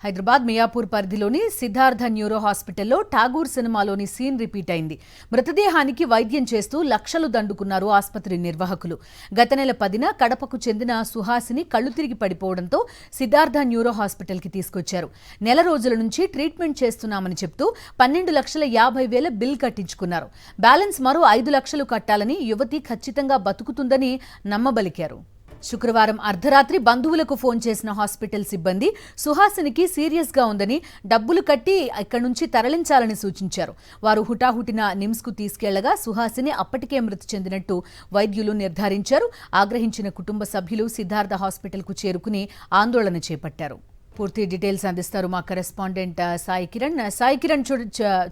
హైదరాబాద్ మియాపూర్ పరిధిలోని సిద్ధార్థ న్యూరో హాస్పిటల్లో ఠాగూర్ సినిమాలోని సీన్ రిపీట్ అయింది. మృతదేహానికి వైద్యం చేస్తూ లక్షలు దండుకున్నారు ఆసుపత్రి నిర్వాహకులు. గత నెల 10న కడపకు చెందిన సుహాసిని కళ్లు తిరిగి పడిపోవడంతో సిద్ధార్థ న్యూరో హాస్పిటల్కి తీసుకొచ్చారు. నెల రోజుల నుంచి ట్రీట్మెంట్ చేస్తున్నామని చెప్తూ 12,50,000 బిల్ కట్టించుకున్నారు. బ్యాలెన్స్ మరో 5 లక్షలు కట్టాలని యువతి ఖచ్చితంగా బతుకుతుందని నమ్మబలికారు. శుక్రవారం అర్ధరాత్రి బంధువులకు ఫోన్ చేసిన హాస్పిటల్ సిబ్బంది సుహాసినికి సీరియస్గా ఉందని, డబ్బులు కట్టి ఇక్కడి నుంచి తరలించాలని సూచించారు. వారు హుటాహుటిన నిమ్స్కు తీసుకెళ్లగా సుహాసిని అప్పటికే మృతి చెందినట్టు వైద్యులు నిర్ధారించారు. ఆగ్రహించిన కుటుంబ సభ్యులు సిద్ధార్థ హాస్పిటల్కు చేరుకుని ఆందోళన చేపట్టారు. పూర్తి డీటెయిల్స్ అందిస్తారు మా కరెస్పాండెంట్ సాయి కిరణ్.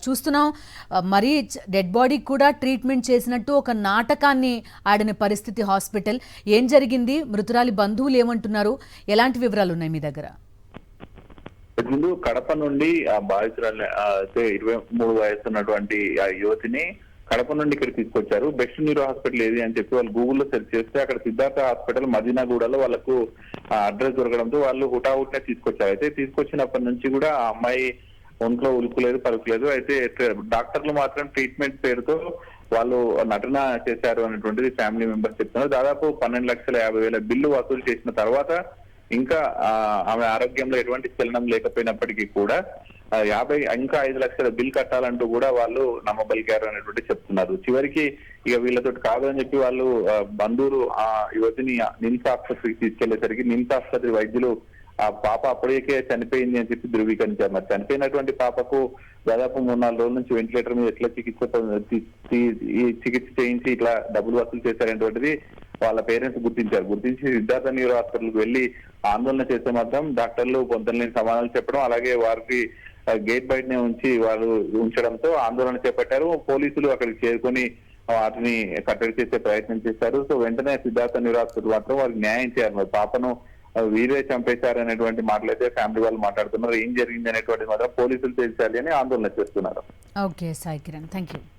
చూస్తున్నాం, మరీ డెడ్ బాడీ కూడా ట్రీట్మెంట్ చేసినట్టు ఒక నాటకాన్ని ఆడిన పరిస్థితి హాస్పిటల్. ఏం జరిగింది? మృతురాలి బంధువులు ఏమంటున్నారు? ఎలాంటి వివరాలు ఉన్నాయి మీ దగ్గర? ముందు కడప నుండి ఆ బాధితురాలు 23 వయసు ఉన్నటువంటి ఆ యువతిని కడప నుండి ఇక్కడ తీసుకొచ్చారు. బెస్ట్ న్యూరో హాస్పిటల్ ఏది అని చెప్పి వాళ్ళు గూగుల్లో సెర్చ్ చేస్తే అక్కడ సిద్ధార్థ హాస్పిటల్ మదీనాగూడలో వాళ్ళకు అడ్రస్ దొరకడంతో వాళ్ళు హుటాహుటినే తీసుకొచ్చారు. అయితే తీసుకొచ్చినప్పటి నుంచి కూడా ఆ అమ్మాయి ఒంట్లో ఉలుకులేదు పలుకులేదు. అయితే డాక్టర్లు మాత్రం ట్రీట్మెంట్ పేరుతో వాళ్ళు నటన చేశారు అనేటువంటిది ఫ్యామిలీ మెంబర్స్ చెప్తున్నారు. దాదాపు 12,50,000 బిల్లు వసూలు చేసిన తర్వాత ఇంకా ఆమె ఆరోగ్యంలో ఎటువంటి చలనం లేకపోయినప్పటికీ కూడా 5 లక్షల బిల్ కట్టాలంటూ కూడా వాళ్ళు నమ్మబలికారు అనేటువంటి చెప్తున్నారు. చివరికి ఇక వీళ్ళతో కాదు అని చెప్పి వాళ్ళు బంధువులు ఆ యువతిని నిమ్స్ ఆసుపత్రికి తీసుకెళ్లేసరికి నిమ్స్ ఆసుపత్రి వైద్యులు ఆ పాప అప్పటికే చనిపోయింది అని చెప్పి ధృవీకరించారు. మరి చనిపోయినటువంటి పాపకు దాదాపు 3-4 రోజుల నుంచి వెంటిలేటర్ మీద ఎట్లా చికిత్స చేయించి ఇట్లా డబ్బులు వసూలు చేశారనేటువంటిది వాళ్ళ పేరెంట్స్ గుర్తించి సిద్ధార్థ న్యూరో హాస్పిటల్కి వెళ్లి ఆందోళన చేస్తే మాత్రం డాక్టర్లు పొందలేని సమాధానాలు చెప్పడం, అలాగే వారికి గేట్ బయటనే ఉంచడంతో ఆందోళన చేపట్టారు. పోలీసులు అక్కడికి చేరుకొని వాటిని కట్టడి చేసే ప్రయత్నం చేశారు. సో వెంటనే సిద్ధార్థ న్యూరో హాస్పిటల్ మాత్రం వారికి న్యాయం చేయాలి. మరి పాపను వీరే చంపేశారు అనేటువంటి మాటలైతే ఫ్యామిలీ వాళ్ళు మాట్లాడుతున్నారు. ఏం జరిగింది అనేటువంటి మాత్రం పోలీసులు తెలిసాలి అని ఆందోళన చేస్తున్నారు. Okay Sai Kiran, thank you.